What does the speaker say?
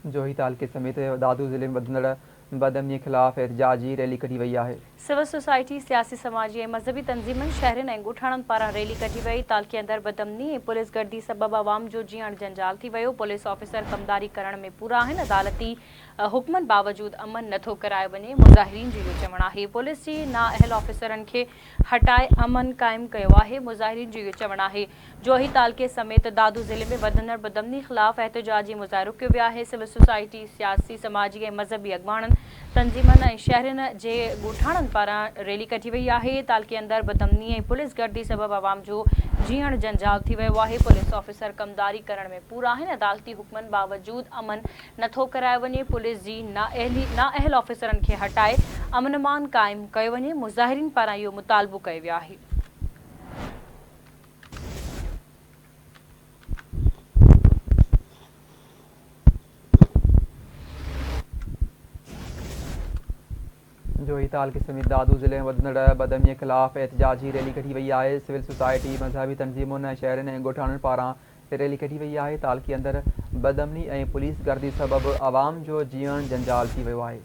जोही तालुके समेत दादू ज़िले में वधंदड़ बदअमनी ख़िलाफ़ एहतजाजी रैली कढी वई आहे। सिविल सोसाइटी, सियासी, समाजी ऐं मज़हबी तंज़ीमुनि, शहरनि ऐं ॻोठाणनि पारां रैली कढी वई। तालुके अंदरि बदअमनी ऐं पुलिस गर्दी सबबि आवाम जो जीअण जंजाल थी वियो। पुलिस ऑफिसर कमदारी करण में पूरा आहिनि। अदालती हुक्मनि बावजूद अमन नथो करायो वञे, मुज़ाहिरीन जो इहो चवणु आहे। पुलिस जी नाअहल ऑफिसरनि खे हटाए अमन क़ाइमु कयो आहे, मुज़ाहिरीन जो इहो चवणु आहे। जोही तालुके समेत दादू ज़िले में वधंदड़ बदअमनी ख़िलाफ़ एहतजाजी मुज़ाहिरो कयो वियो आहे। सिविल सोसाइटी, सियासी, समाजी ऐं मज़हबी अॻवाननि, तंज़ीमनि ऐं शहरनि जे ॻोठाणनि पारां रैली कढी वई आहे। तालुके अंदरि बदअमनी ऐं पुलिस गर्दी सबबि आवाम जो जीअण जंजाल थी वियो आहे। पुलिस ऑफिसर कमदारी करण में पूरा आहिनि। अदालती हुक्मनि बावजूद अमन नथो करायो वञे। पुलिस जी नाअहल ऑफिसरनि खे हटाए अमन क़ाइमु कयो वञे, मुज़ाहिरीन पारां इहो मुतालबो कयो वियो आहे। जोही तालुके समेत दादू ज़िले में वधंदड़ बदअमनी ख़िलाफ़ एहतजाजी रैली कढी वई आहे। सिविल सोसाइटी, मज़हबी तंज़ीमुनि ऐं शहरनि ऐं ॻोठाणनि पारां रैली कढी वई आहे। तालुके अंदरि बदअमनी ऐं पुलिस गर्दी सबबि आवाम जो जीअण जंजाल थी वियो आहे।